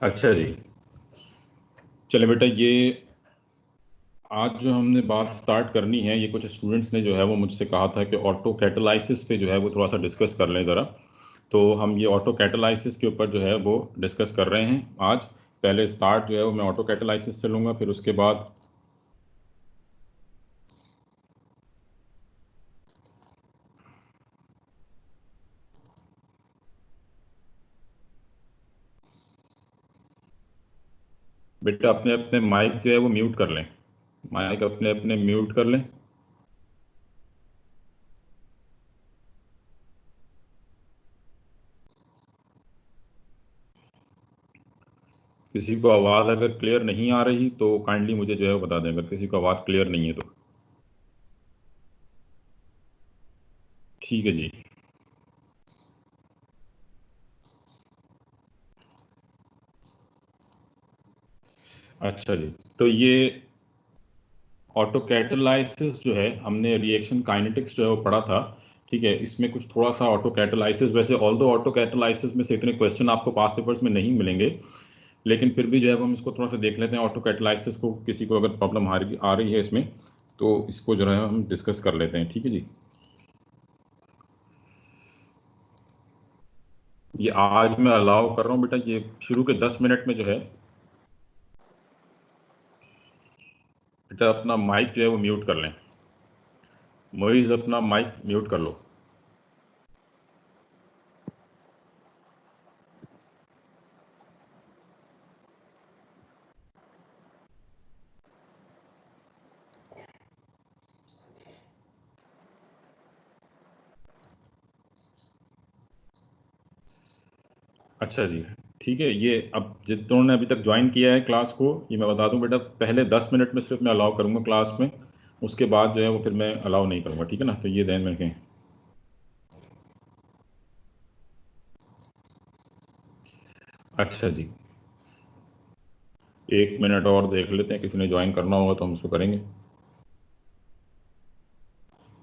अच्छा जी, चले बेटा, ये आज जो हमने बात स्टार्ट करनी है, ये कुछ स्टूडेंट्स ने जो है वो मुझसे कहा था कि ऑटो कैटालाइसिस पे जो है वो थोड़ा सा डिस्कस कर लें ज़रा। तो हम ये ऑटो कैटालाइसिस के ऊपर जो है वो डिस्कस कर रहे हैं आज। पहले स्टार्ट जो है वो मैं ऑटो कैटालाइसिस से लूँगा, फिर उसके बाद बेटा अपने अपने माइक जो है वो म्यूट कर लें। माइक अपने अपने म्यूट कर लें। किसी को आवाज़ अगर क्लियर नहीं आ रही तो काइंडली मुझे जो है वो बता दें, अगर किसी को आवाज़ क्लियर नहीं है तो। ठीक है जी। अच्छा जी, तो ये ऑटो कैटालाइसिस जो है, हमने रिएक्शन काइनेटिक्स जो है वो पढ़ा था। ठीक है, इसमें कुछ थोड़ा सा ऑटो कैटालाइसिस, वैसे ऑल्दो ऑटो कैटालाइसिस में से इतने क्वेश्चन आपको पास पेपर्स में नहीं मिलेंगे, लेकिन फिर भी जो है वो हम इसको थोड़ा सा देख लेते हैं। ऑटो कैटालाइसिस को किसी को अगर प्रॉब्लम आ रही है इसमें, तो इसको जो है हम डिस्कस कर लेते हैं। ठीक है जी, ये आज मैं अलाउ कर रहा हूँ बेटा, ये शुरू के 10 मिनट में जो है बेटा अपना माइक जो है वो म्यूट कर लें। मोइज अपना माइक म्यूट कर लो। अच्छा जी, ठीक है। ये अब जितनों ने अभी तक ज्वाइन किया है क्लास को, ये मैं बता दूं बेटा, पहले 10 मिनट में सिर्फ मैं अलाउ करूंगा क्लास में, उसके बाद जो है वो फिर मैं अलाउ नहीं करूंगा। ठीक है ना, तो ये ध्यान में रखें। अच्छा जी, 1 मिनट और देख लेते हैं, किसी ने ज्वाइन करना होगा तो हम उसको करेंगे।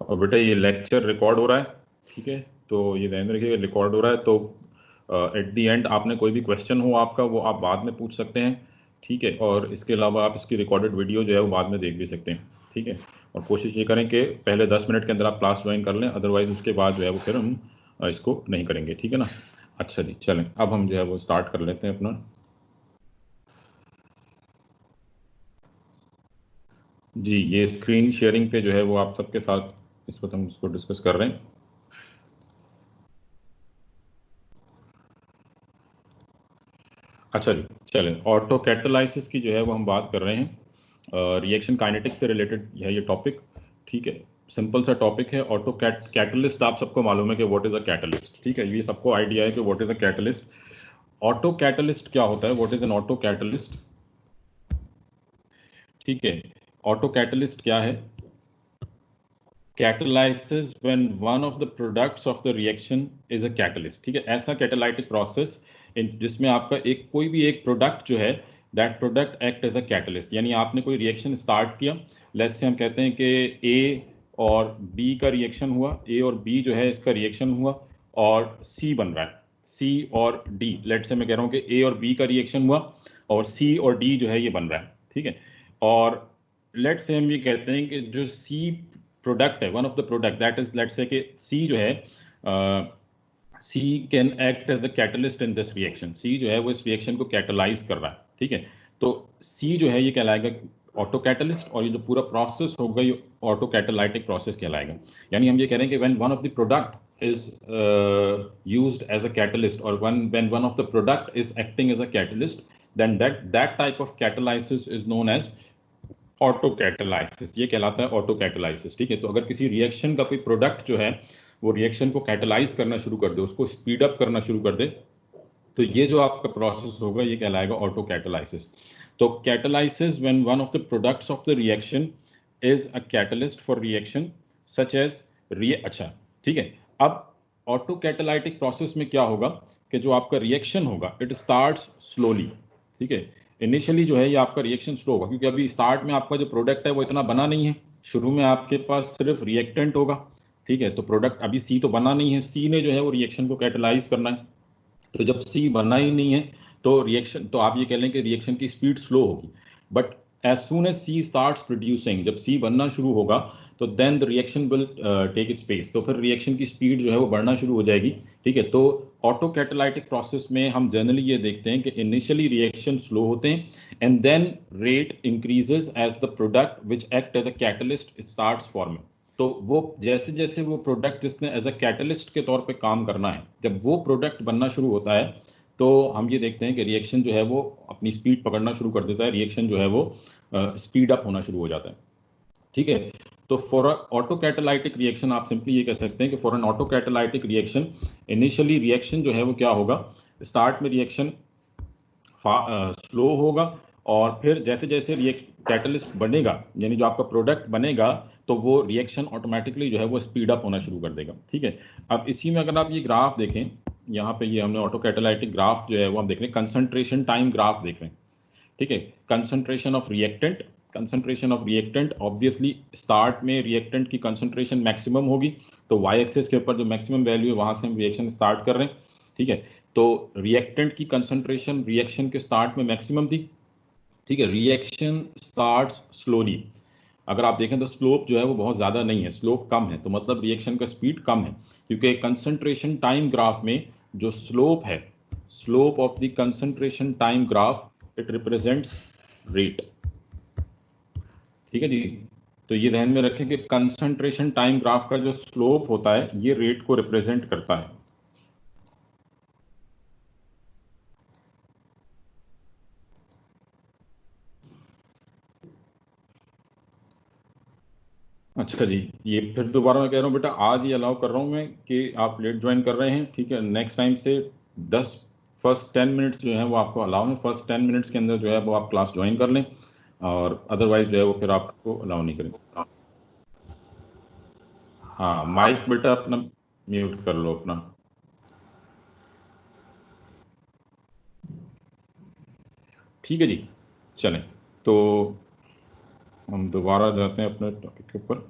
और बेटा ये लेक्चर रिकॉर्ड हो रहा है, ठीक है, तो ये ध्यान में रखिएगा, रिकॉर्ड हो रहा है। तो एट दी एंड आपने कोई भी क्वेश्चन हो आपका, वो आप बाद में पूछ सकते हैं। ठीक है, और इसके अलावा आप इसकी रिकॉर्डेड वीडियो जो है वो बाद में देख भी सकते हैं। ठीक है, और कोशिश ये करें कि पहले 10 मिनट के अंदर आप क्लास ज्वाइन कर लें, अदरवाइज उसके बाद जो है वो फिर हम इसको नहीं करेंगे। ठीक है ना। अच्छा जी, चलें अब हम जो है वो स्टार्ट कर लेते हैं अपना। जी, ये स्क्रीन शेयरिंग पे जो है वो आप सबके साथ इस वक्त हम इसको डिस्कस कर रहे हैं। अच्छा जी, चलें, ऑटो कैटालाइसिस की जो है वो हम बात कर रहे हैं। रिएक्शन काइनेटिक्स से रिलेटेड है ये टॉपिक। ठीक है, सिंपल सा टॉपिक है। ऑटो कैटलिस्ट आप सबको मालूम है कि व्हाट इज अ कैटलिस्ट। ठीक है, ये सबको आइडिया है कि what is a catalyst. Auto catalyst क्या होता है, what is an auto catalyst. ठीक है, ऑटो कैटलिस्ट क्या है? catalyzes when one of the products of the reaction is a catalyst। ठीक है, ऐसा कैटालाइटिक प्रोसेस जिसमें आपका एक कोई भी एक प्रोडक्ट जो है, that product act as a catalyst. यानी आपने कोई रिएक्शन स्टार्ट किया, लेट्स से हम कहते हैं कि ए और बी का रिएक्शन हुआ, ए और बी जो है इसका रिएक्शन हुआ और सी बन रहा है, सी और डी। लेट्स से मैं कह रहा हूँ कि ए और बी का रिएक्शन हुआ और सी और डी जो है ये बन रहा है। ठीक है, और लेट्स से हम ये कहते हैं कि जो सी प्रोडक्ट है, one of the product that is, let's say कि सी जो है, C can act as the catalyst in this reaction. C जो है वो इस रिएक्शन को कैटलाइज कर रहा है। ठीक है, तो सी जो है ये कहलाएगा ऑटो कैटलिस्ट, और ये जो पूरा प्रोसेस होगा ये ऑटो कैटालाइटिक प्रोसेस कहलाएगा। यानी हम ये कह रहे हैं कि when one of the product is used as a catalyst, और when one of the product is acting as a catalyst, then that type of catalysis is known as auto catalysis. ये कहलाता है ऑटो कैटालाइसिस। ठीक है, तो अगर किसी reaction का कोई प्रोडक्ट जो है वो रिएक्शन को कैटालाइज करना शुरू कर दे, उसको स्पीड अप करना शुरू कर दे, तो ये जो आपका प्रोसेस होगा ये कहलाएगा ऑटो कैटालाइसिस। तो catalysis when one of the products of the reaction is a catalyst for reaction such as अच्छा, ठीक है। अब ऑटो कैटालाइटिक प्रोसेस में क्या होगा कि जो आपका रिएक्शन होगा, इट स्टार्ट्स स्लोली। ठीक है, इनिशियली जो है ये आपका रिएक्शन स्लो होगा, क्योंकि अभी स्टार्ट में आपका जो प्रोडक्ट है वो इतना बना नहीं है। शुरू में आपके पास सिर्फ रिएक्टेंट होगा। ठीक है, तो प्रोडक्ट अभी सी तो बना नहीं है, सी ने जो है वो रिएक्शन को कैटलाइज करना है। तो जब सी बना ही नहीं है, तो रिएक्शन, तो आप ये कह लें कि रिएक्शन की स्पीड स्लो होगी, but as soon as C starts producing, जब सी बनना शुरू होगा तो then the reaction will take its pace, तो फिर रिएक्शन की स्पीड जो है वो बढ़ना शुरू हो जाएगी। ठीक है, तो ऑटो कैटालाइटिक प्रोसेस में हम जनरली ये देखते हैं कि इनिशियली रिएक्शन स्लो होते हैं and then rate increases as the product which act as a catalyst starts forming. तो वो जैसे जैसे वो प्रोडक्ट जिसने एज अ कैटलिस्ट के तौर पे काम करना है, जब वो प्रोडक्ट बनना शुरू होता है तो हम ये देखते हैं कि रिएक्शन जो है वो अपनी स्पीड पकड़ना शुरू कर देता है, रिएक्शन जो है वो स्पीड अप होना शुरू हो जाता है। ठीक है, तो for a auto catalytic reaction आप सिंपली ये कह सकते हैं कि for an auto catalytic reaction initially reaction जो है वो क्या होगा, स्टार्ट में रिएक्शन स्लो होगा और फिर जैसे जैसे कैटलिस्ट बनेगा, यानी जो आपका प्रोडक्ट बनेगा, तो वो रिएक्शन ऑटोमेटिकली जो है वो स्पीड अप होना शुरू कर देगा। ठीक है, अब इसी में अगर आप ये ग्राफ देखें, यहाँ पे ये हमने ऑटो कैटालाइटिक ग्राफ जो है वो हम देख रहे हैं, कंसंट्रेशन टाइम ग्राफ देख रहे हैं। ठीक है, concentration of reactant, concentration of reactant obviously start में रिएक्टेंट की कंसंट्रेशन मैक्सिमम होगी, तो वाई एक्सिस के ऊपर जो मैक्सिमम वैल्यू है वहां से हम रिएक्शन स्टार्ट कर रहे हैं। ठीक है, तो रिएक्टेंट की कंसंट्रेशन रिएक्शन के स्टार्ट में मैक्सिमम थी। ठीक है, रिएक्शन स्टार्ट्स स्लोली, अगर आप देखें तो स्लोप जो है वो बहुत ज़्यादा नहीं है, स्लोप कम है, तो मतलब रिएक्शन का स्पीड कम है, क्योंकि कंसंट्रेशन टाइम ग्राफ में जो स्लोप है, slope of the concentration time graph it represents rate. ठीक है जी, तो ये ध्यान में रखें कि कंसंट्रेशन टाइम ग्राफ का जो स्लोप होता है ये रेट को रिप्रेजेंट करता है। अच्छा जी, ये फिर दोबारा मैं कह रहा हूँ बेटा, आज ही अलाउ कर रहा हूँ मैं कि आप लेट ज्वाइन कर रहे हैं। ठीक है, नेक्स्ट टाइम से 10 फर्स्ट 10 मिनट्स जो है वो आपको अलाउ है, फर्स्ट 10 मिनट्स के अंदर जो है वो आप क्लास ज्वाइन कर लें, और अदरवाइज जो है वो फिर आपको अलाउ नहीं करेंगे। हाँ, माइक बेटा अपना म्यूट कर लो अपना। ठीक है जी, चलें, तो हम दोबारा जाते हैं अपने टॉपिक के ऊपर।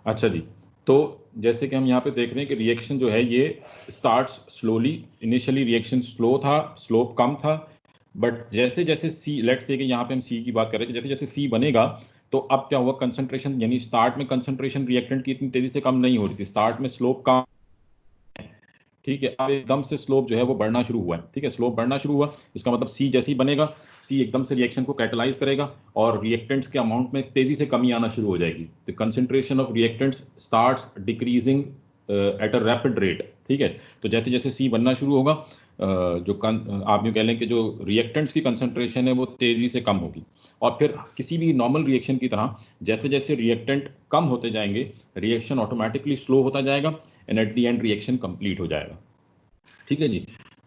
अच्छा जी, तो जैसे कि हम यहाँ पे देख रहे हैं कि रिएक्शन जो है ये starts slowly, initially reaction slow था, स्लोप कम था, बट जैसे जैसे सी, लेट्स से कि यहाँ पे हम सी की बात कर रहे हैं कि जैसे जैसे सी बनेगा तो अब क्या हुआ, कंसंट्रेशन, यानी स्टार्ट में कंसंट्रेशन रिएक्टेंट की इतनी तेजी से कम नहीं हो रही थी, स्टार्ट में स्लोप कम। ठीक है, अब एकदम से स्लोप जो है वो बढ़ना शुरू हुआ है। ठीक है, स्लोप बढ़ना शुरू हुआ, इसका मतलब सी जैसे ही बनेगा, सी एकदम से रिएक्शन को कैटलाइज करेगा और रिएक्टेंट्स के अमाउंट में तेजी से कमी आना शुरू हो जाएगी। The concentration of reactants starts decreasing at a rapid rate. ठीक है, तो जैसे जैसे सी बनना शुरू होगा, आप यूँ कह लें कि जो रिएक्टेंट्स की कंसंट्रेशन है वो तेजी से कम होगी, और फिर किसी भी नॉर्मल रिएक्शन की तरह जैसे जैसे रिएक्टेंट कम होते जाएंगे, रिएक्शन ऑटोमेटिकली स्लो होता जाएगा and at the end reaction complete हो जाएगा। ठीक है जी,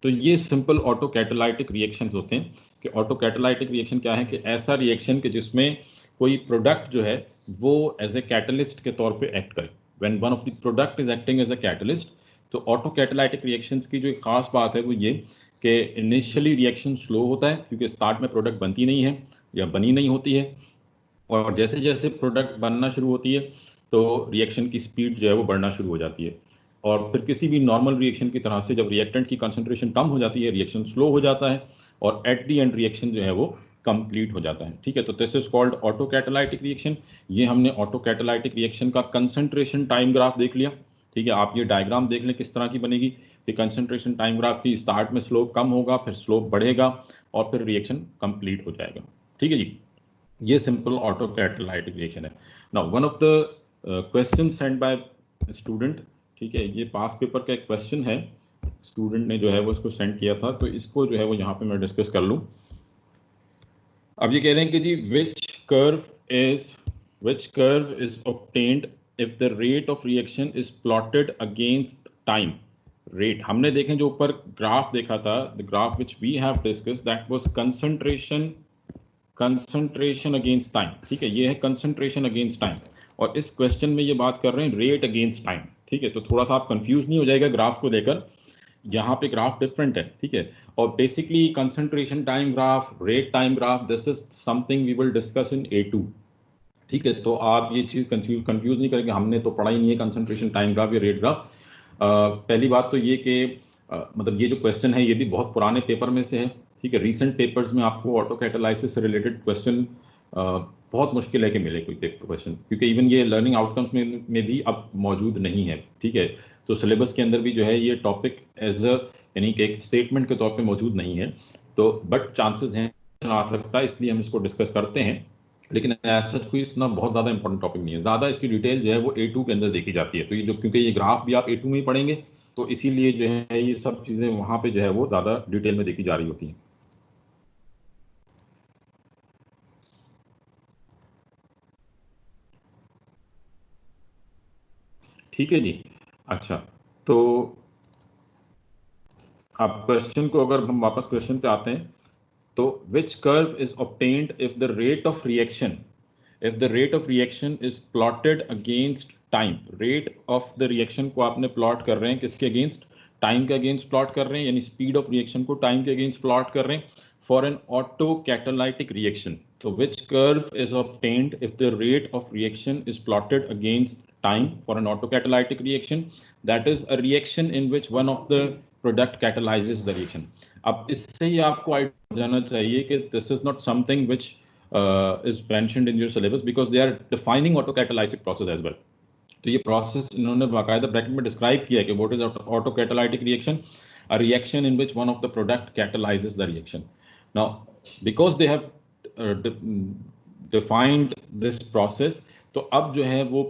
तो ये सिंपल ऑटो कैटालाइटिक रिएक्शन होते हैं। कि ऑटो कैटालाइटिक रिएक्शन क्या है, कि ऐसा रिएक्शन कि जिसमें कोई प्रोडक्ट जो है वो एज ए कैटलिस्ट के तौर पे एक्ट करे, when one of the product is acting as a catalyst. तो ऑटो कैटालाइटिक रिएक्शंस की जो एक खास बात है वो ये कि इनिशियली रिएक्शन स्लो होता है, क्योंकि स्टार्ट में प्रोडक्ट बनती नहीं है या बनी नहीं होती है, और जैसे जैसे प्रोडक्ट बनना शुरू होती है तो रिएक्शन की स्पीड जो है वो बढ़ना शुरू हो जाती है, और फिर किसी भी नॉर्मल रिएक्शन की तरह से जब रिएक्टेंट की कंसंट्रेशन कम हो जाती है, रिएक्शन स्लो हो जाता है और एट द एंड रिएक्शन जो है वो कंप्लीट हो जाता है। ठीक है, तो this is called auto catalytic reaction. ये हमने ऑटो कैटालाइटिक रिएक्शन का कंसंट्रेशन टाइम ग्राफ देख लिया। ठीक है, आप ये डायग्राम देख लें किस तरह की बनेगी, कि कंसंट्रेशन टाइम ग्राफ की स्टार्ट में स्लोप कम होगा, फिर स्लोप बढ़ेगा और फिर रिएक्शन कंप्लीट हो जाएगा। ठीक है जी, ये सिंपल ऑटो कैटालाइटिक रिएक्शन है। Now one of the question send by student, ठीक है, ये पास पेपर का एक क्वेश्चन है, स्टूडेंट ने जो है वो इसको सेंड किया था, तो इसको जो है वो यहाँ पे मैं डिस्कस कर लूँ। अब ये कह रहे हैं कि जी which curve is obtained if the rate of reaction is plotted against time. Rate हमने देखें, जो ऊपर ग्राफ देखा था, the graph which we have discuss that was concentration against time. ठीक है, ये है कंसंट्रेशन अगेंस्ट टाइम, और इस क्वेश्चन में ये बात कर रहे हैं रेट अगेंस्ट टाइम। ठीक है, तो थोड़ा सा आप कंफ्यूज नहीं हो जाएगा ग्राफ को लेकर, यहाँ पे ग्राफ डिफरेंट है। ठीक है, और basically concentration time graph, rate time graph, this is something we will discuss in A2। ठीक है, तो आप ये चीज़ कंफ्यूज नहीं करेंगे, हमने तो पढ़ा ही नहीं है कंसंट्रेशन टाइम ग्राफ या रेट ग्राफ। पहली बात तो ये कि मतलब ये जो क्वेश्चन है ये भी बहुत पुराने पेपर में से है। ठीक है, रीसेंट पेपर्स में आपको ऑटो कैटालाइसिस से रिलेटेड क्वेश्चन बहुत मुश्किल है कि मिले कोई पेपर क्वेश्चन, क्योंकि इवन ये लर्निंग आउटकम्स में भी अब मौजूद नहीं है। ठीक है, तो सिलेबस के अंदर भी जो है ये टॉपिक एज अ यानी कि एक स्टेटमेंट के तौर पे मौजूद नहीं है, तो बट चांसेस हैं आ सकता है, इसलिए हम इसको डिस्कस करते हैं। लेकिन ऐसा कोई इतना बहुत ज़्यादा इंपॉर्टेंट टॉपिक नहीं है, ज़्यादा इसकी डिटेल जो है वो A2 के अंदर देखी जाती है। तो ये जो, क्योंकि ये ग्राफ भी आप A2 में ही पढ़ेंगे, तो इसीलिए जो है ये सब चीज़ें वहाँ पे जो है वो ज़्यादा डिटेल में देखी जा रही होती हैं। ठीक है जी। अच्छा, तो आप क्वेश्चन को, अगर हम वापस क्वेश्चन पे आते हैं, तो which curve is obtained if the rate of reaction, if the rate of reaction is plotted against time, rate of the reaction को आपने plot कर रहे हैं किसके against, time के against plot कर रहे हैं, यानी speed of reaction को time के against plot कर रहे हैं for an auto catalytic reaction. तो which curve is obtained if the rate of reaction is plotted against time for an auto catalytic reaction, that is a reaction in which one of the product catalyzes the reaction. अब इससे ही आपको idea जाना चाहिए कि this is not something which is mentioned in your syllabus because they are defining autocatalytic process as well. तो ये process इन्होंने बाकायदा ब्रैकेट में डिस्क्राइब किया है कि what is autocatalytic reaction, a reaction in which one of the product catalyses the reaction. Now because they have defined this process, तो अब जो है वो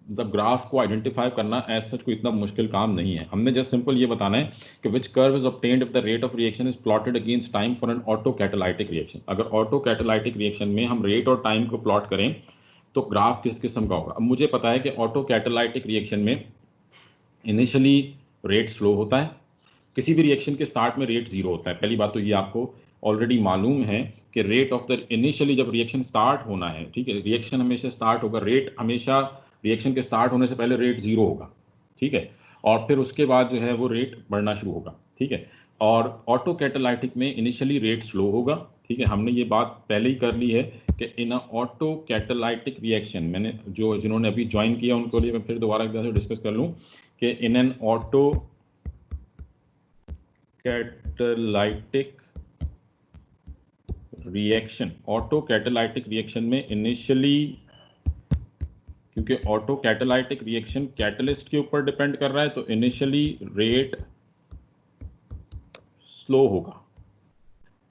द ग्राफ को आइडेंटिफाई करना एज सच कोई इतना मुश्किल काम नहीं है. हमने जस्ट सिंपल ये बताना है कि which curve is obtained if the rate of reaction is plotted against time for an auto catalytic reaction. अगर ऑटो कैटालाइटिक रिएक्शन में हम रेट और टाइम को प्लॉट करें तो ग्राफ किस किस्म का होगा. अब मुझे पता है कि ऑटो कैटालाइटिक रिएक्शन में इनिशियली रेट स्लो होता है, किसी भी रिएक्शन के स्टार्ट में रेट जीरो होता है. पहली बात तो ये आपको ऑलरेडी मालूम है कि रेट ऑफ द इनिशियली जब रिएक्शन स्टार्ट होना है, ठीक है, रिएक्शन हमेशा स्टार्ट होगा, रेट हमेशा रिएक्शन के स्टार्ट होने से पहले रेट जीरो होगा. ठीक है, और फिर उसके बाद जो है वो रेट बढ़ना शुरू होगा. ठीक है, और ऑटो कैटालाइटिक में इनिशियली रेट स्लो होगा. ठीक है, हमने ये बात पहले ही कर ली है कि इन ऑटो कैटालाइटिक रिएक्शन, मैंने जो जिन्होंने अभी ज्वाइन किया उनको लिए मैं फिर दोबारा एक बार से डिस्कस कर लूँ कि in an auto catalytic reaction, auto catalytic reaction में इनिशियली, क्योंकि ऑटो कैटालाइटिक रिएक्शन कैटलिस्ट के ऊपर डिपेंड कर रहा है, तो इनिशियली रेट स्लो होगा.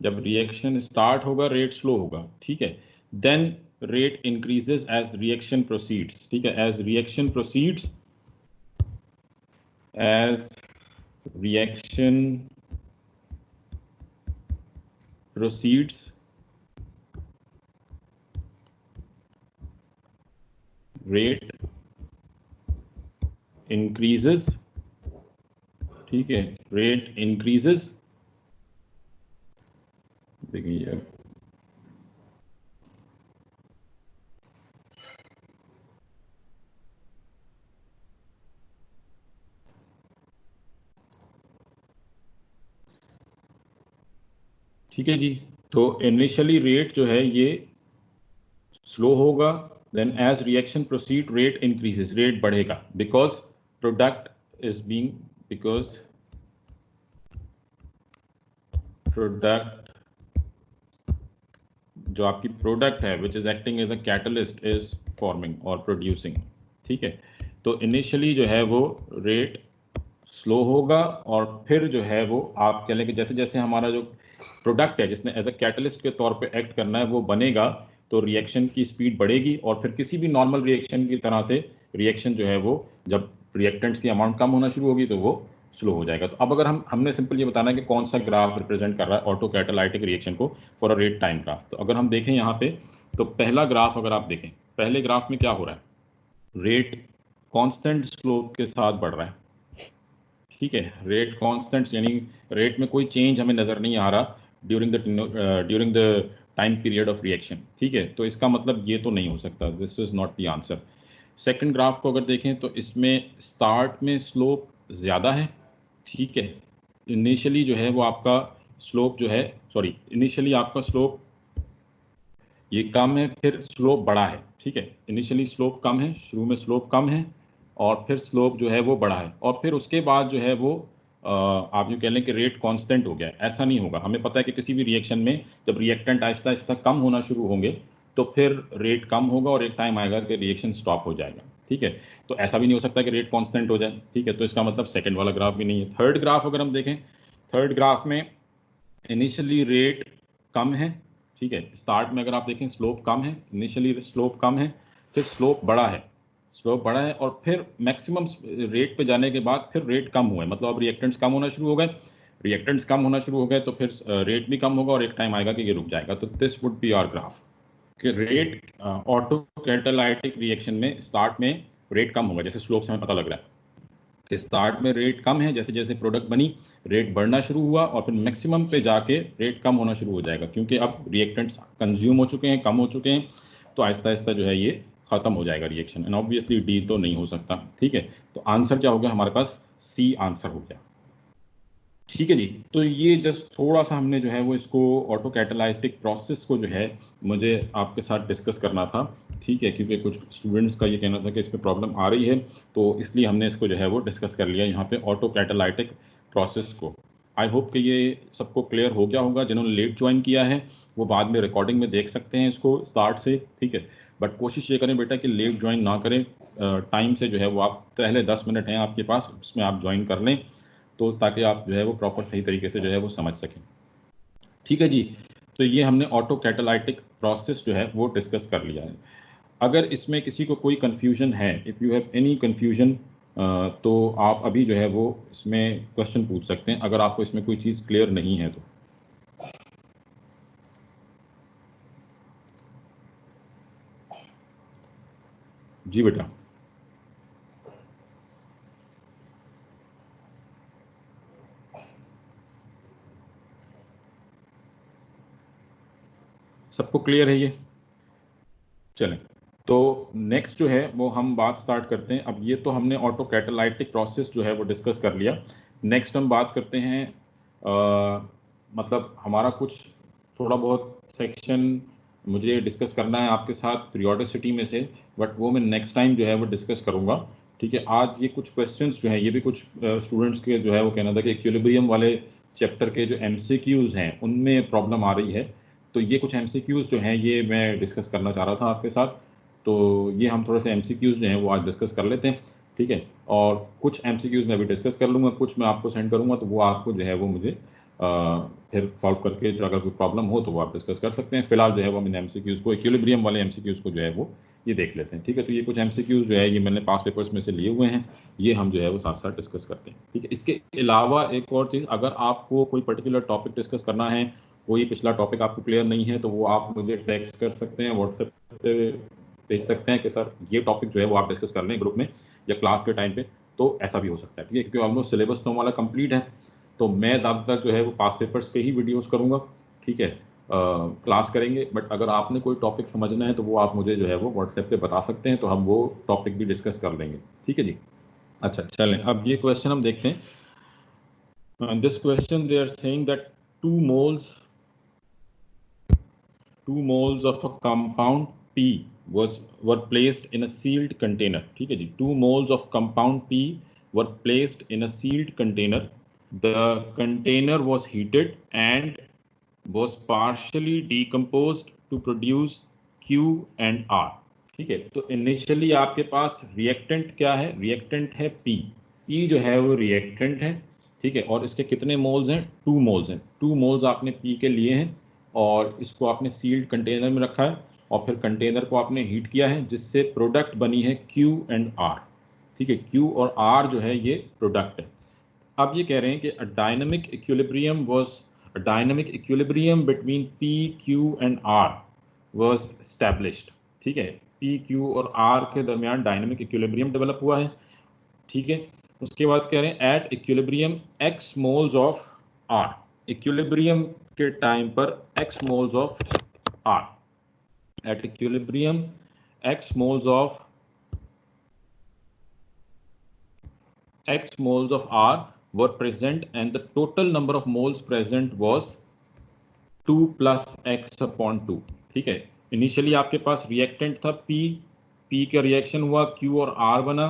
जब रिएक्शन स्टार्ट होगा रेट स्लो होगा. ठीक है, then rate increases as reaction proceeds. ठीक है, as reaction proceeds, as reaction proceeds, rate increases. ठीक है, rate increases. देखिए ठीक है जी, तो इनिशियली रेट जो है ये स्लो होगा, then as reaction proceed rate increases, rate बढ़ेगा, because product is being, because product, जो आपकी प्रोडक्ट है which is acting as a catalyst is forming और प्रोड्यूसिंग. ठीक है, तो इनिशियली जो है वो रेट स्लो होगा और फिर जो है वो आप कह लें कि जैसे जैसे हमारा जो प्रोडक्ट है जिसने एज अ कैटलिस्ट के तौर पे एक्ट करना है वो बनेगा, तो रिएक्शन की स्पीड बढ़ेगी और फिर किसी भी नॉर्मल रिएक्शन की तरह से रिएक्शन जो है वो जब रिएक्टेंट्स की अमाउंट कम होना शुरू होगी तो वो स्लो हो जाएगा. तो अब अगर हमने सिंपल ये बताना है कि कौन सा ग्राफ रिप्रेजेंट कर रहा है ऑटो कैटालाइटिक रिएक्शन को for a rate time graph, तो अगर हम देखें यहाँ पे, तो पहला ग्राफ अगर आप देखें, पहले ग्राफ में क्या हो रहा है, रेट कांस्टेंट स्लोप के साथ बढ़ रहा है. ठीक है, रेट कांस्टेंट यानी रेट में कोई चेंज हमें नज़र नहीं आ रहा during the time period of reaction. ठीक है, तो इसका मतलब ये तो नहीं हो सकता, this is not the answer. Second graph को अगर देखें तो इसमें स्टार्ट में स्लोप ज़्यादा है. ठीक है, इनिशियली जो है वो आपका स्लोप जो है, सॉरी, इनिशियली आपका स्लोप ये कम है, फिर स्लोप बड़ा है. ठीक है, इनिशियली स्लोप कम है, शुरू में स्लोप कम है और फिर स्लोप जो है वो बढ़ा है और फिर उसके बाद जो है वो आप यूँ कह लें कि रेट कांस्टेंट हो गया है। ऐसा नहीं होगा। हमें पता है कि किसी भी रिएक्शन में जब रिएक्टेंट आहिस्ता आहिस्ता कम होना शुरू होंगे तो फिर रेट कम होगा और एक टाइम आएगा कि रिएक्शन स्टॉप हो जाएगा। ठीक है, तो ऐसा भी नहीं हो सकता कि रेट कांस्टेंट हो जाए। ठीक है, तो इसका मतलब सेकंड वाला ग्राफ भी नहीं है। थर्ड ग्राफ अगर हम देखें, थर्ड ग्राफ में इनिशियली रेट कम है। ठीक है, स्टार्ट में अगर आप देखें स्लोप कम है, इनिशियली स्लोप कम है, फिर स्लोप बढ़ा है, स्लोप बढ़ा है और फिर मैक्सिमम रेट पे जाने के बाद फिर रेट कम हुआ है। मतलब अब रिएक्टेंट्स कम होना शुरू हो गए, रिएक्टेंट्स कम होना शुरू हो गए तो फिर रेट भी कम होगा और एक टाइम आएगा कि ये रुक जाएगा। तो this would be our graph कि रेट ऑटो कैटालाइटिक रिएक्शन में स्टार्ट में रेट कम होगा, जैसे स्लोप से हमें पता लग रहा है कि स्टार्ट में रेट कम है, जैसे जैसे प्रोडक्ट बनी रेट बढ़ना शुरू हुआ और फिर मैक्सिमम पे जाके रेट कम होना शुरू हो जाएगा, क्योंकि अब रिएक्टेंट्स कंज्यूम हो चुके हैं, कम हो चुके हैं, तो आहिस्ता आहिस्ता जो है ये खत्म हो जाएगा रिएक्शन। एंड ऑब्वियसली डी तो नहीं हो सकता। ठीक है, तो आंसर क्या हो गया हमारे पास? सी आंसर हो गया। ठीक है जी, तो ये जस्ट थोड़ा सा हमने जो है वो इसको ऑटो कैटालाइटिक प्रोसेस को जो है मुझे आपके साथ डिस्कस करना था। ठीक है, क्योंकि कुछ स्टूडेंट्स का ये कहना था कि इसमें प्रॉब्लम आ रही है, तो इसलिए हमने इसको जो है वो डिस्कस कर लिया यहाँ पे ऑटो कैटालाइटिक प्रोसेस को। आई होप कि ये सबको क्लियर हो गया होगा। जिन्होंने लेट ज्वाइन किया है वो बाद में रिकॉर्डिंग में देख सकते हैं इसको स्टार्ट से। ठीक है, बट कोशिश ये करें बेटा कि लेट ज्वाइन ना करें। टाइम से जो है वो आप पहले 10 मिनट हैं आपके पास, उसमें आप ज्वाइन कर लें, तो ताकि आप जो है वो प्रॉपर सही तरीके से जो है वो समझ सकें। ठीक है जी, तो ये हमने ऑटो कैटालाइटिक प्रोसेस जो है वो डिस्कस कर लिया है। अगर इसमें किसी को कोई कंफ्यूजन है, if you have any confusion, तो आप अभी जो है वो इसमें क्वेश्चन पूछ सकते हैं अगर आपको इसमें कोई चीज़ क्लियर नहीं है तो। जी बेटा। सबको क्लियर है ये? चलें, तो नेक्स्ट जो है वो हम बात स्टार्ट करते हैं। अब ये तो हमने ऑटो कैटालाइटिक प्रोसेस जो है वो डिस्कस कर लिया। नेक्स्ट हम बात करते हैं मतलब हमारा कुछ थोड़ा बहुत सेक्शन मुझे डिस्कस करना है आपके साथ पीरियोडिसिटी में से, बट वो मैं नेक्स्ट टाइम जो है वो डिस्कस करूँगा। ठीक है, आज ये कुछ क्वेश्चंस जो हैं ये भी कुछ स्टूडेंट्स के जो है वो कहना था कि इक्विलिब्रियम वाले चैप्टर के जो MCQs हैं उनमें प्रॉब्लम आ रही है, तो ये कुछ MCQs जो हैं ये मैं डिस्कस करना चाह रहा था आपके साथ। तो ये हम थोड़े से MCQs जो हैं वो आज डिस्कस कर लेते हैं। ठीक है, और कुछ MCQs मैं भी डिस्कस कर लूँगा, कुछ मैं आपको सेंड करूँगा, तो वो आपको जो है वो मुझे फिर सॉल्व करके जो अगर कोई प्रॉब्लम हो तो वो आप डिस्कस कर सकते हैं। फिलहाल जो है वो हम इन MCQs को, इक्विलिब्रियम वाले MCQs को जो है वो ये देख लेते हैं। ठीक है, तो ये कुछ MCQs जो है ये मैंने पास पेपर्स में से लिए हुए हैं, ये हम जो है वो साथ साथ डिस्कस करते हैं। ठीक है, इसके अलावा एक और चीज़, अगर आपको कोई पर्टिकुलर टॉपिक डिस्कस करना है, कोई पिछला टॉपिक आपको क्लियर नहीं है, तो वो आप मुझे टेक्स्ट कर सकते हैं, व्हाट्सएप पे भेज सकते हैं कि सर ये टॉपिक जो है वो आप डिस्कस कर लें ग्रुप में या क्लास के टाइम पे, तो ऐसा भी हो सकता है। ठीक है, क्योंकि ऑलमोस्ट सिलेबस तो हमारा कंप्लीट है, तो मैं ज़्यादातर जो है वो पास पेपर्स पे ही वीडियोस करूँगा। ठीक है, क्लास करेंगे, बट अगर आपने कोई टॉपिक समझना है तो वो आप मुझे जो है वो व्हाट्सएप पे बता सकते हैं, तो हम वो टॉपिक भी डिस्कस कर लेंगे। ठीक है जी। अच्छा चलें, अब ये क्वेश्चन हम देखते हैं। This question they are saying that 2 moles of a compound P were placed in a sealed container. ठीक है जी, 2 moles of compound P were placed in a sealed container. The container was heated and was partially decomposed to produce Q and R. ठीक है, तो initially आपके पास reactant क्या है? Reactant है P। P जो है वो रिएक्टेंट है। ठीक है, और इसके कितने मोल्स हैं? 2 मोल्स हैं। 2 मोल्स आपने P के लिए हैं और इसको आपने सील्ड कंटेनर में रखा है और फिर कंटेनर को आपने हीट किया है, जिससे प्रोडक्ट बनी है Q एंड R। ठीक है, Q और R जो है ये प्रोडक्ट है। अब ये कह रहे हैं कि a dynamic equilibrium between P, Q and R was established. ठीक है, P, Q और R के दरमियान डायनामिक इक्विलिब्रियम डेवलप हुआ है। ठीक है, उसके बाद कह रहे हैं at equilibrium x moles of R। Equilibrium के टाइम पर x moles of R, at equilibrium x moles of R were present and the total number of moles present was 2 + x/2। ठीक है, इनिशियली आपके पास रिएक्टेंट था P का reaction हुआ, Q और are बना।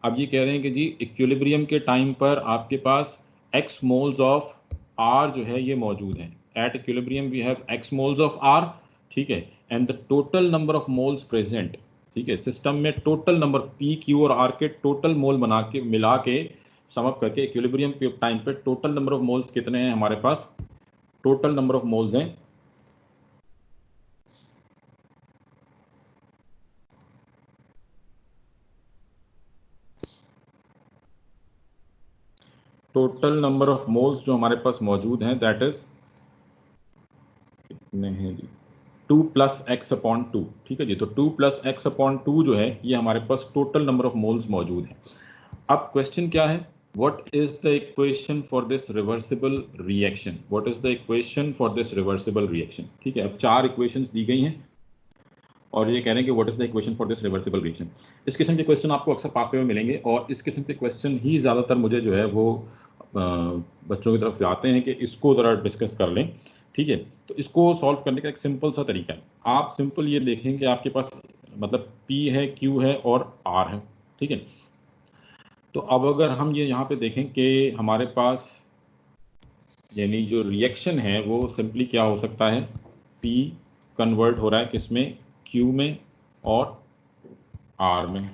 अब ये कह रहे हैं कि जी इक्विलिब्रियम के टाइम पर आपके पास x मोल्स ऑफ आर जो है ये मौजूद है। At equilibrium we have x moles of R, ठीक है, and the total number of moles present, ठीक है, सिस्टम में टोटल नंबर पी क्यू और आर के टोटल मोल बना के मिला के सम अप करके इक्विलिब्रियम के टाइम पे टोटल नंबर ऑफ मोल्स कितने हैं हमारे पास, टोटल नंबर ऑफ मोल्स हैं टोटल नंबर ऑफ मोल्स जो हमारे पास मौजूद हैं दैट इज कितने हैं जी, 2 प्लस एक्स अपॉन 2, ठीक है जी। तो 2 प्लस एक्स अपॉन 2 जो है ये हमारे पास टोटल नंबर ऑफ मोल्स मौजूद है। अब क्वेश्चन क्या है, what is the equation for this reversible reaction, what is the equation for this reversible reaction, ठीक है। अब 4 इक्वेशंस दी गई हैं और ये कह रहे हैं कि what is the equation for this reversible reaction. इस किस्म के क्वेश्चन आपको अक्सर पास पेपर में मिलेंगे और इस किस्म के क्वेश्चन ही ज़्यादातर मुझे जो है वो बच्चों की तरफ से आते हैं कि इसको ज़रा डिस्कस कर लें, ठीक है। तो इसको सॉल्व करने का एक सिंपल सा तरीका है, आप सिंपल ये देखें कि आपके पास मतलब P है, Q है और R है, ठीक है। तो अब अगर हम ये यहाँ पे देखें कि हमारे पास यानी जो रिएक्शन है वो सिंपली क्या हो सकता है, P कन्वर्ट हो रहा है किसमें, Q में और R में,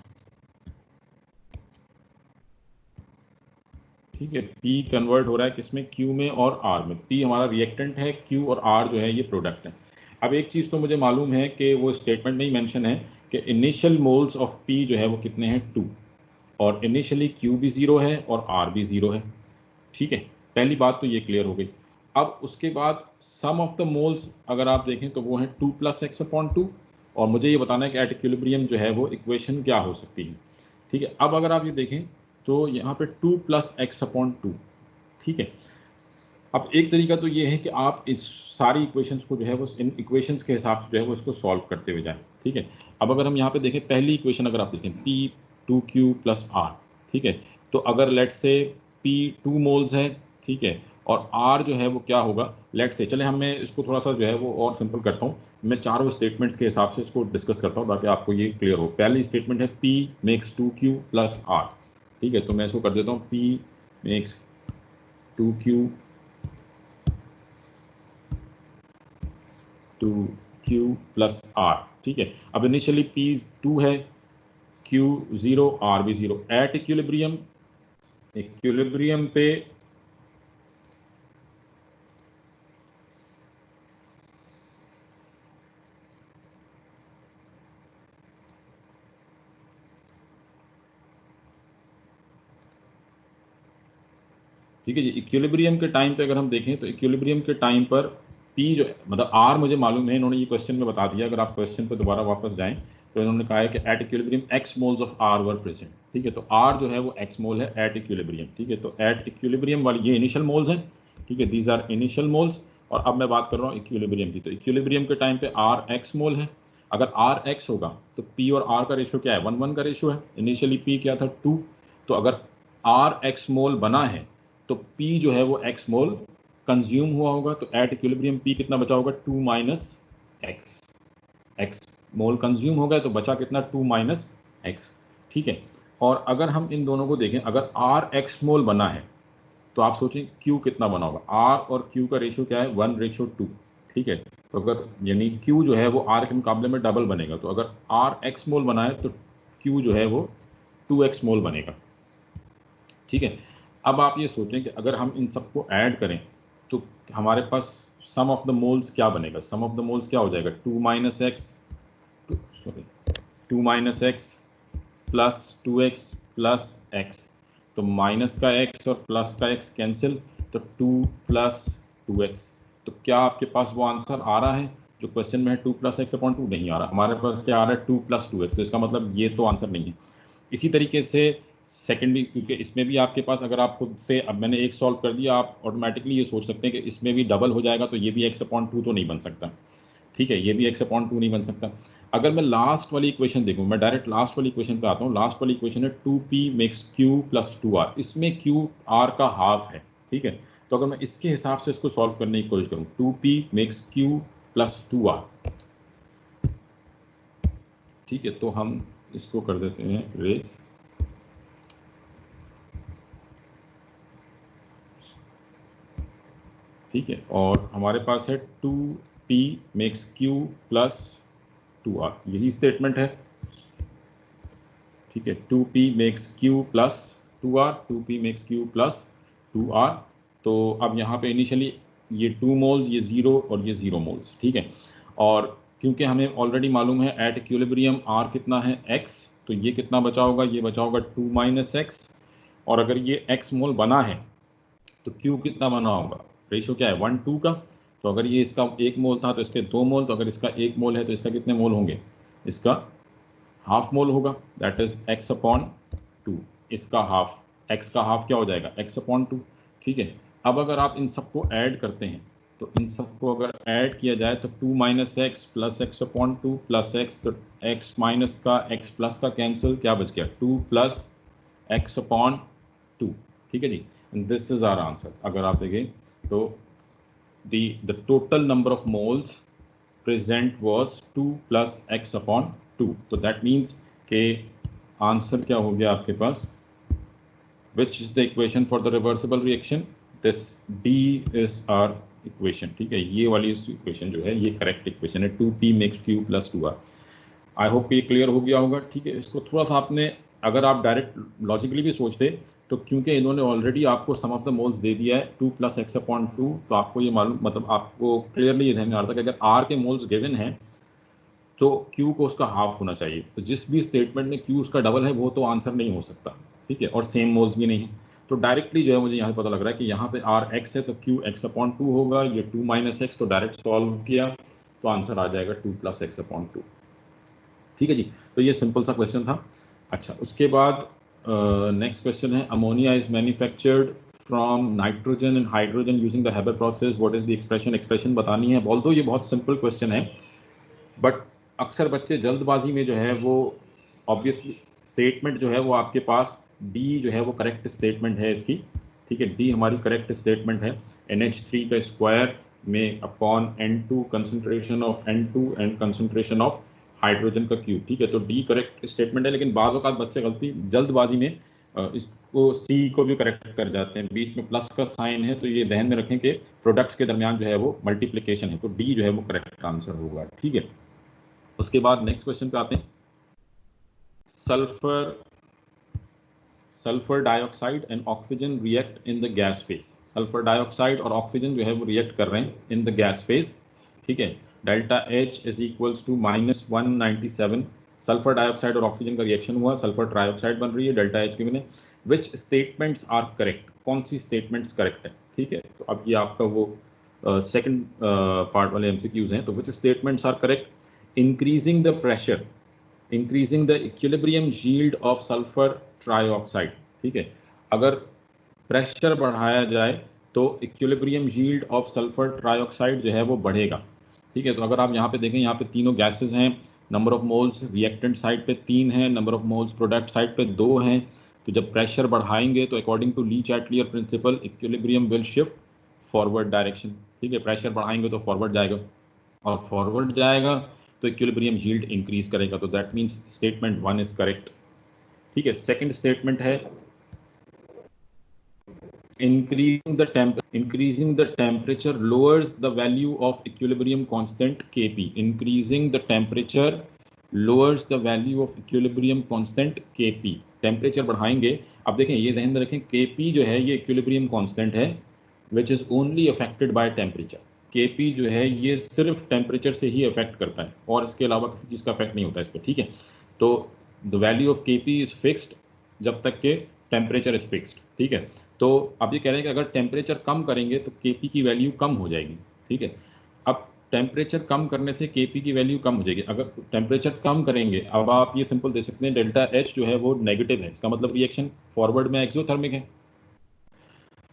ठीक है। P कन्वर्ट हो रहा है किसमें, Q में और R में। P हमारा रिएक्टेंट है, Q और R जो है ये प्रोडक्ट है। अब एक चीज़ तो मुझे मालूम है कि वो स्टेटमेंट में ही मेंशन है कि इनिशियल मोल्स ऑफ P जो है वो कितने हैं 2, और इनिशियली Q भी 0 है और R भी 0 है, ठीक है। पहली बात तो ये क्लियर हो गई। अब उसके बाद सम ऑफ द मोल्स अगर आप देखें तो वो है 2 प्लस एक्स अपॉन 2, और मुझे ये बताना है कि एट इक्विलिब्रियम जो है वो इक्वेशन क्या हो सकती है, ठीक है। अब अगर आप ये देखें तो यहाँ पे 2 प्लस एक्स अपॉन 2, ठीक है। अब एक तरीका तो ये है कि आप इस सारी इक्वेशंस को जो है वो इन इक्वेशंस के हिसाब से जो है वो इसको सॉल्व करते हुए जाएं, ठीक है। अब अगर हम यहाँ पे देखें पहली इक्वेशन अगर आप देखें P2Q प्लस R, ठीक है। तो अगर लेट से P 2 मोल्स है, ठीक है, और R जो है वो क्या होगा, लेट से चले मैं इसको थोड़ा सा जो है वो और सिंपल करता हूँ, मैं चारों स्टेटमेंट्स के हिसाब से इसको डिस्कस करता हूँ ताकि आपको ये क्लियर हो। पहली स्टेटमेंट है P makes 2Q plus R, ठीक है। तो मैं इसको कर देता हूँ P makes 2Q 2Q plus R, ठीक है। अब इनिशियली P 2 है, Q 0, R भी 0। एट इक्विलिब्रियम, इक्विलिब्रियम पे ठीक है जी, इक्विलिब्रियम के टाइम पे अगर हम देखें तो इक्विलिब्रियम के टाइम पर P जो है मतलब R मुझे मालूम है, इन्होंने ये क्वेश्चन में बता दिया। अगर आप क्वेश्चन पर दोबारा वापस जाएं तो इन्होंने कहा है कि at equilibrium x moles of R were present, ठीक है। तो R जो है वो x मोल है एट इक्विलिब्रियम, ठीक है। तो एट इक्विलिब्रियम वाली ये इनिशियल मोल्स हैं, ठीक है, दीज आर इनिशियल मोल्स। और अब मैं बात कर रहा हूँ इक्विलिब्रियम की, तो इक्विलिब्रियम के टाइम पे R x मोल है। अगर R x होगा तो P और R का रेशियो क्या है, 1:1 का रेशियो है। इनिशियली P क्या था 2, तो अगर R x मोल बना है तो P जो है वो x मोल कंज्यूम हुआ होगा। तो एट इक्विलिब्रियम P कितना बचा होगा, 2 माइनस एक्स, x मोल कंज्यूम हो गया तो बचा कितना, 2 माइनस एक्स, ठीक है। और अगर हम इन दोनों को देखें, अगर R x मोल बना है तो आप सोचें Q कितना बना होगा। R और Q का रेशियो क्या है, 1:2, ठीक है। तो अगर यानी Q जो है वो R के मुकाबले में डबल बनेगा। तो अगर R x मोल बना है तो Q जो है वो 2x मोल बनेगा, ठीक है। अब आप ये सोचें कि अगर हम इन सबको ऐड करें तो हमारे पास सम ऑफ द मोल्स क्या बनेगा, सम ऑफ द मोल्स क्या हो जाएगा, 2 minus x, sorry 2 minus x plus 2x plus x. तो माइनस का x और प्लस का x कैंसिल, तो 2 प्लस 2x। तो क्या आपके पास वो आंसर आ रहा है जो क्वेश्चन में है 2 प्लस एक्स अपॉन 2? नहीं आ रहा, हमारे पास क्या आ रहा है 2 प्लस 2x। तो इसका मतलब ये तो आंसर नहीं है। इसी तरीके से सेकेंड भी, क्योंकि इसमें भी आपके पास अगर आप खुद से, अब मैंने एक सॉल्व कर दिया, आप ऑटोमेटिकली ये सोच सकते हैं कि इसमें भी डबल हो जाएगा तो ये भी x अपॉन 2 तो नहीं बन सकता, ठीक है, ये भी x अपॉन 2 नहीं बन सकता। अगर मैं लास्ट वाली इक्वेशन देखूं, मैं डायरेक्ट लास्ट वाली इक्वेशन पे आता हूं। लास्ट वाली इक्वेशन है 2p makes q plus 2r, इसमें q r का हाफ है, ठीक है। तो अगर मैं इसके हिसाब से इसको सॉल्व करने की कोशिश करूं, 2p makes q plus 2r, ठीक है, तो हम इसको कर देते हैं रेस। ठीक है, और हमारे पास है 2p makes q plus 2r, यही स्टेटमेंट है। ठीक है, 2p makes q plus 2r, 2p makes q plus 2r। तो अब यहाँ पे इनिशियली ये 2 मोल्स, ये 0 और ये 0 मोल्स। ठीक है, और क्योंकि हमें ऑलरेडी मालूम है एट इक्विलिब्रियम r कितना है x, तो ये कितना बचा होगा, ये बचा होगा 2 माइनस एक्स। और अगर ये x मोल बना है तो q कितना बना होगा, रेशियो क्या है 1:2 का। तो अगर ये इसका 1 मोल था तो इसके 2 मोल, तो अगर इसका 1 मोल है तो इसका कितने मोल होंगे, इसका हाफ मोल होगा, दैट इज x अपॉन 2। इसका हाफ, x का हाफ क्या हो जाएगा, x अपॉन 2। ठीक है, अब अगर आप इन सबको ऐड करते हैं तो इन सबको अगर ऐड किया जाए तो 2 minus x plus x upon 2 plus x, तो x माइनस का x प्लस का कैंसिल, क्या बच गया 2 प्लस एक्स अपॉन 2। ठीक है जी, दिस इज आवर आंसर। अगर आप देखें तो the total number of moles present was 2 plus x upon 2। तो that means के आंसर क्या हो गया आपके पास, which is the equation for the reversible reaction, this D is our equation। ठीक है, ये वाली इक्वेशन जो है ये करेक्ट इक्वेशन है, 2p makes q plus 2r। I hope ये क्लियर हो गया होगा। ठीक है, इसको थोड़ा सा आपने, अगर आप डायरेक्ट लॉजिकली भी सोचते तो क्योंकि इन्होंने ऑलरेडी आपको सम ऑफ द मोल्स दे दिया है 2 प्लस एक्स अपॉन 2, तो आपको ये मालूम, मतलब आपको क्लियरली ये ध्यान में आ रहा था कि अगर आर के मोल्स गिवन हैं तो क्यू को उसका हाफ होना चाहिए। तो जिस भी स्टेटमेंट में क्यू उसका डबल है वो तो आंसर नहीं हो सकता। ठीक है, और सेम मोल्स भी नहीं है। तो डायरेक्टली जो है मुझे यहाँ पता लग रहा है कि यहाँ पे आर एक्स है तो क्यू एक्स अपॉन 2 होगा, ये 2 माइनस एक्स, तो डायरेक्ट सॉल्व किया तो आंसर आ जाएगा 2 प्लस एक्स अपॉन 2। ठीक है जी, तो ये सिंपल सा क्वेश्चन था। अच्छा, उसके बाद नेक्स्ट क्वेश्चन है, ammonia is manufactured from nitrogen and hydrogen using the Haber process, what is the expression. Expression बतानी है, ऑल्दो ये बहुत सिंपल क्वेश्चन है, बट अक्सर बच्चे जल्दबाजी में जो है वो ऑब्वियसली स्टेटमेंट जो है वो आपके पास डी जो है वो करेक्ट स्टेटमेंट है इसकी। ठीक है, डी हमारी करेक्ट स्टेटमेंट है, NH3 का स्क्वायर में upon N2 concentration of N2 and concentration of hydrogen का क्यूब। ठीक है, तो डी करेक्ट स्टेटमेंट है, लेकिन बाज़ औक़ात बच्चे गलती जल्दबाजी में इसको सी को भी करेक्ट कर जाते हैं, बीच में प्लस का साइन है, तो ये ध्यान में रखें कि प्रोडक्ट्स के दरमियान जो है वो मल्टीप्लिकेशन है, तो डी जो है वो करेक्ट आंसर होगा। ठीक है, उसके बाद नेक्स्ट क्वेश्चन पे आते हैं, sulphur dioxide and oxygen react in the gas phase. Sulphur dioxide और ऑक्सीजन जो है वो रिएक्ट कर रहे हैं इन द गैस फेज। ठीक है, delta H is equals to -197। Sulphur dioxide और ऑक्सीजन का रिएक्शन हुआ, सल्फर ट्राइऑक्साइड बन रही है, डेल्टा H के बिना। विच स्टेटमेंट्स आर करेक्ट, कौन सी स्टेटमेंट्स करेक्ट है। ठीक है, तो अब ये आपका वो सेकंड पार्ट वाले MCQs हैं। तो which statements are correct, increasing the pressure increasing the equilibrium yield of sulphur trioxide. ठीक है, अगर प्रेशर बढ़ाया जाए तो equilibrium yield of sulphur trioxide जो है वो बढ़ेगा। ठीक है, तो अगर आप यहाँ पे देखें, यहाँ पे तीनों गैसेस हैं, number of moles reactant side पे 3 हैं, number of moles product side पे 2 हैं। तो जब प्रेशर बढ़ाएंगे तो according to Le Chatelier principle equilibrium will shift forward direction. ठीक है, प्रेशर बढ़ाएंगे तो फॉरवर्ड जाएगा, और फॉरवर्ड जाएगा तो इक्विलिब्रियम यील्ड इंक्रीज करेगा। तो that means statement 1 is correct. ठीक है, सेकंड स्टेटमेंट है, increasing the temperature lowers the value of equilibrium constant Kp। increasing the temperature lowers the value of equilibrium constant Kp। Temperature बढ़ाएंगे, अब देखें ये ध्यान में रखें, Kp जो है ये इक्विलिब्रियम कांस्टेंट है which is only affected by temperature. Kp जो है ये सिर्फ टेम्परेचर से ही अफेक्ट करता है और इसके अलावा किसी चीज़ का अफेक्ट नहीं होता इस पर। ठीक है, तो the value of Kp is fixed जब तक के टेम्परेचर इज फिक्स्ड। ठीक है, तो आप ये कह रहे हैं कि अगर टेम्परेचर कम करेंगे तो Kp की वैल्यू कम हो जाएगी। ठीक है, अब टेम्परेचर कम करने से Kp की वैल्यू कम हो जाएगी। अगर टेम्परेचर कम करेंगे, अब आप ये सिंपल दे सकते हैं, डेल्टा H जो है वो नेगेटिव है, इसका मतलब रिएक्शन फॉरवर्ड में एक्सोथर्मिक है।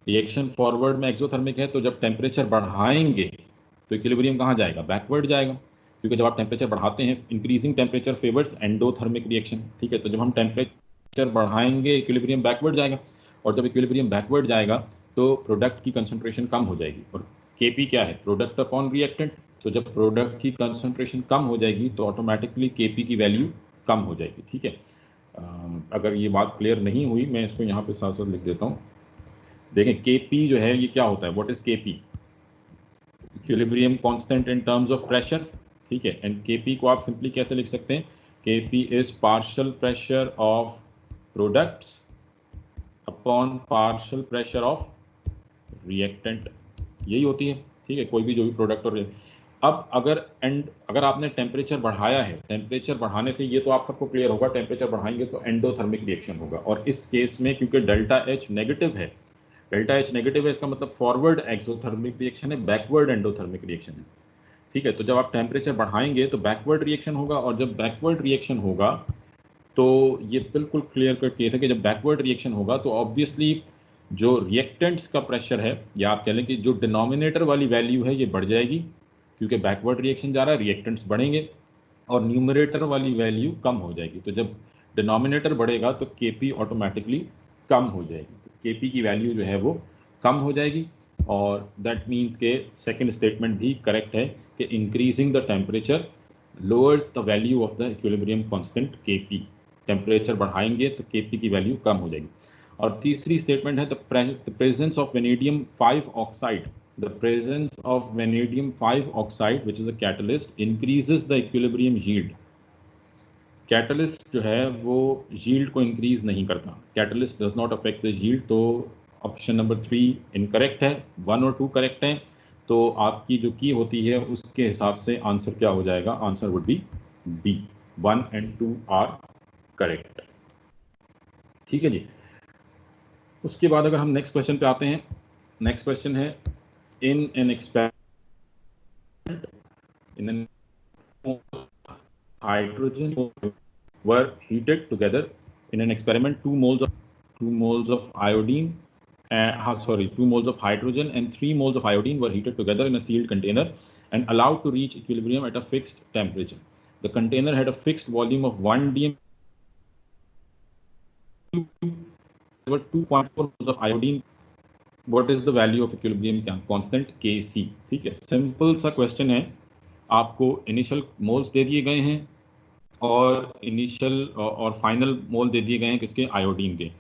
रिएक्शन फॉरवर्ड में एक्सोथर्मिक है, तो जब टेम्परेचर बढ़ाएंगे तो इक्विलिब्रियम कहाँ जाएगा, बैकवर्ड जाएगा, क्योंकि जब आप टेम्परेचर बढ़ाते हैं, increasing temperature favours endothermic reaction. ठीक है, तो जब हम टेम्परेचर बढ़ाएंगे इक्विलिब्रियम बैकवर्ड जाएगा, और जब इक्विलिब्रियम बैकवर्ड जाएगा तो प्रोडक्ट की कंसंट्रेशन कम हो जाएगी। और Kp क्या है, प्रोडक्ट अपॉन रिएक्टेंट। तो जब प्रोडक्ट की कंसंट्रेशन कम हो जाएगी तो ऑटोमेटिकली Kp की वैल्यू कम हो जाएगी। ठीक है, अगर ये बात क्लियर नहीं हुई मैं इसको यहाँ पे साथ साथ लिख देता हूँ। देखें Kp जो है ये क्या होता है, what is Kp? Equilibrium constant in terms of pressure. ठीक है, एंड Kp को आप सिंपली कैसे लिख सकते हैं? Kp is partial pressure of products upon partial pressure of reactant, यही होती है। ठीक है, कोई भी जो भी प्रोडक्ट और अब अगर आपने टेम्परेचर बढ़ाया है, टेम्परेचर बढ़ाने से ये तो आप सबको क्लियर होगा, टेम्परेचर बढ़ाएंगे तो एंडोथर्मिक रिएक्शन होगा, और इस केस में क्योंकि डेल्टा एच नेगेटिव है, डेल्टा एच नेगेटिव है, इसका मतलब फॉरवर्ड एक्सोथर्मिक रिएक्शन है, बैकवर्ड एंडोथर्मिक रिएक्शन है। ठीक है, तो जब आप टेम्परेचर बढ़ाएंगे तो बैकवर्ड रिएक्शन होगा, और जब बैकवर्ड रिएक्शन होगा तो ये बिल्कुल क्लियर कट केस है कि जब बैकवर्ड रिएक्शन होगा तो ऑब्वियसली जो रिएक्टेंट्स का प्रेशर है, या आप कह लें कि जो डिनोमिनेटर वाली वैल्यू है ये बढ़ जाएगी, क्योंकि बैकवर्ड रिएक्शन जा रहा है, रिएक्टेंट्स बढ़ेंगे, और न्यूमरेटर वाली वैल्यू कम हो जाएगी। तो जब डिनोमिनेटर बढ़ेगा तो Kp ऑटोमेटिकली कम हो जाएगी, तो Kp की वैल्यू जो है वो कम हो जाएगी, और दैट मीन्स के सेकेंड स्टेटमेंट भी करेक्ट है कि increasing the temperature lowers the value of the equilibrium constant Kp। Temperature बढ़ाएंगे तो Kp की वैल्यू कम हो जाएगी। और तीसरी स्टेटमेंट है the presence of vanadium 5 oxide, the presence of vanadium 5 oxide which is a catalyst increases the equilibrium yield. Catalyst जो है वो यील्ड को इंक्रीज नहीं करता, catalyst does not affect the yield. तो ऑप्शन नंबर 3 इनकरेक्ट है, 1 और 2 करेक्ट है। तो आपकी जो की होती है उसके हिसाब से आंसर क्या हो जाएगा? Answer would be B, 1 and 2 are correct. ठीक है जी, उसके बाद अगर हम नेक्स्ट क्वेश्चन पे आते हैं, नेक्स्ट क्वेश्चन है in an experiment in an hydrogen were heated together in an experiment, 2 moles of iodine, 2 moles of hydrogen and 3 moles of iodine were heated together in a sealed container and allowed to reach equilibrium at a fixed temperature. The container had a fixed volume of 1 dm. There were 2.4 moles of iodine. What is the value of equilibrium constant Kc? ठीक है, simple सा question है, आपको initial moles दे दिए गए हैं और initial और फाइनल मोल दे दिए गए हैं किसके? आयोडीन के।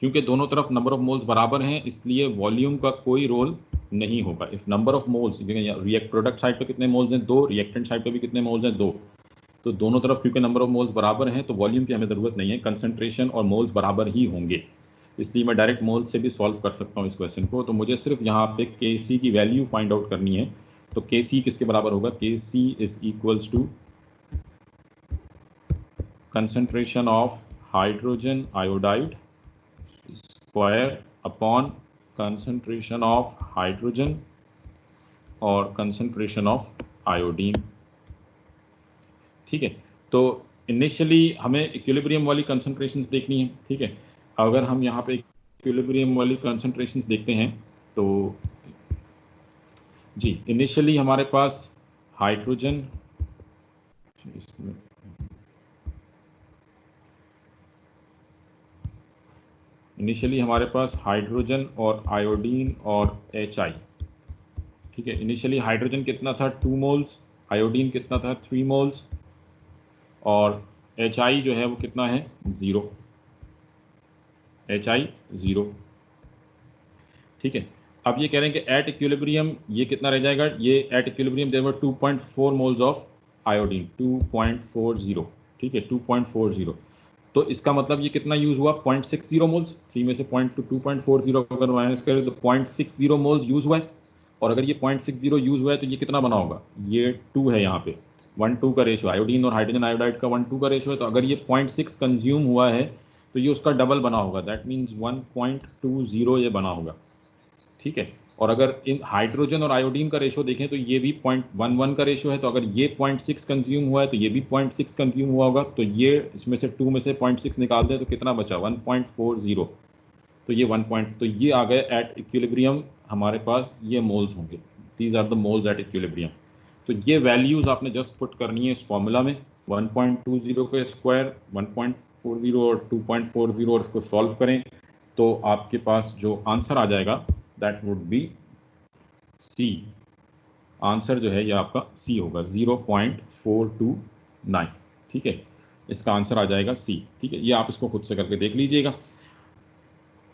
क्योंकि दोनों तरफ नंबर ऑफ मोल्स बराबर हैं इसलिए वॉल्यूम का कोई रोल नहीं होगा। If number of moles, react product side पे कितने मोल्स हैं? 2, रिएक्टेंट साइड पे भी कितने मोल्स हैं? 2। तो दोनों तरफ क्योंकि नंबर ऑफ मोल्स बराबर हैं तो वॉल्यूम की हमें ज़रूरत नहीं है, कंसंट्रेशन और मोल्स बराबर ही होंगे, इसलिए मैं डायरेक्ट मोल से भी सॉल्व कर सकता हूँ इस क्वेश्चन को। तो मुझे सिर्फ यहाँ पे Kc की वैल्यू फाइंड आउट करनी है। तो Kc किसके बराबर होगा? Kc is equals to concentration of hydrogen iodide square upon concentration of hydrogen और concentration of iodine। ठीक है, तो इनिशियली हमें इक्विलिब्रियम वाली कंसंट्रेशंस देखनी है। ठीक है, अगर हम यहाँ पे इक्विलिब्रियम वाली कंसंट्रेशंस देखते हैं तो जी इनिशियली हमारे पास हाइड्रोजन, इनिशियली हमारे पास हाइड्रोजन और आयोडीन और HI। ठीक है, इनिशियली हाइड्रोजन कितना था? 2 मोल्स, आयोडीन कितना था? 3 मोल्स, और HI जो है वो कितना है? 0, HI 0। ठीक है, अब ये कह रहे हैं कि एट इक्विलिब्रियम ये कितना रह जाएगा? ये at equilibrium there were 2.4 moles of iodine, 2.40। ठीक है, 2.40। तो इसका मतलब ये कितना यूज हुआ? 0.60 मोल्स। 3 में से 2.40 अगर माइनस करें तो 0.60 मोल्स यूज हुआ है, और अगर ये 0.60 यूज हुआ है तो ये कितना बना होगा? ये 2 है, यहाँ पे 1:2 का रेशो, आयोडीन और हाइड्रोजन आयोडाइड का 1:2 का रेशो है। तो अगर ये 0.6 कंज्यूम हुआ है तो ये उसका डबल बना होगा, दैट मीन्स 1.20 ये बना होगा। ठीक है, और अगर इन हाइड्रोजन और आयोडीन का रेशो देखें तो ये भी 0.11 का रेशो है, तो अगर ये 0.6 कंज्यूम हुआ है तो ये भी 0.6 कंज्यूम हुआ होगा। तो ये इसमें से 2 में से 0.6 निकाल दें तो कितना बचा? 1.40। तो ये 1. तो ये आ गए एट इक्विलिब्रियम, हमारे पास ये मोल्स होंगे, these are the moles at equilibrium. तो ये वैल्यूज आपने जस्ट पुट करनी है इस फॉर्मूला में, 1.20 के स्क्वायर, 1.40 और 2.40, और इसको सॉल्व करें तो आपके पास जो आंसर आ जाएगा that would be C. Answer जो है ये आपका सी होगा, 0.429। ठीक है, इसका आंसर आ जाएगा सी। ठीक है, ये आप इसको खुद से करके देख लीजिएगा।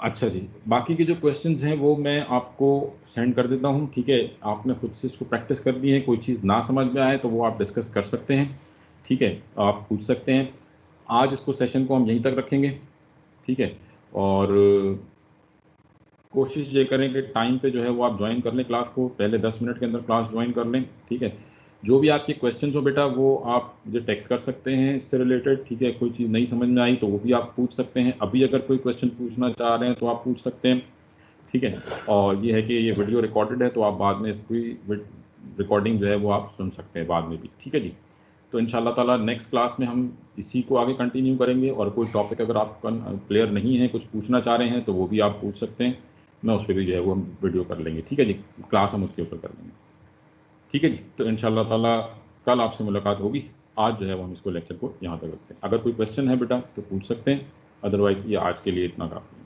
अच्छा जी, बाकी के जो क्वेश्चंस हैं वो मैं आपको सेंड कर देता हूँ। ठीक है, आपने खुद से इसको प्रैक्टिस कर दी है, कोई चीज़ ना समझ में आए तो वो आप डिस्कस कर सकते हैं। ठीक है, आप पूछ सकते हैं। आज इसको सेशन को हम यहीं तक रखेंगे। ठीक है, और कोशिश ये करें कि टाइम पे जो है वो आप ज्वाइन कर लें क्लास को, पहले 10 मिनट के अंदर क्लास ज्वाइन कर लें। ठीक है, जो भी आपके क्वेश्चंस हो बेटा वो आप मुझे टेक्स्ट कर सकते हैं इससे रिलेटेड। ठीक है, कोई चीज़ नहीं समझ में आई तो वो भी आप पूछ सकते हैं। अभी अगर कोई क्वेश्चन पूछना चाह रहे हैं तो आप पूछ सकते हैं। ठीक है, और ये है कि ये वीडियो रिकॉर्डेड है तो आप बाद में इसकी रिकॉर्डिंग जो है वो आप सुन सकते हैं बाद में भी। ठीक है जी, तो इंशाल्लाह ताला नेक्स्ट क्लास में हम इसी को आगे कंटिन्यू करेंगे, और कोई टॉपिक अगर आप क्लियर नहीं है, कुछ पूछना चाह रहे हैं तो वो भी आप पूछ सकते हैं। मैं उस पर भी जो है वो हम वीडियो कर लेंगे। ठीक है जी, क्लास हम उसके ऊपर कर लेंगे। ठीक है जी, तो इंशाल्लाह ताला कल आपसे मुलाकात होगी। आज जो है वो हम इसको लेक्चर को यहाँ तक रखते हैं। अगर कोई क्वेश्चन है बेटा तो पूछ सकते हैं, अदरवाइज़ ये आज के लिए इतना काफ़ी है।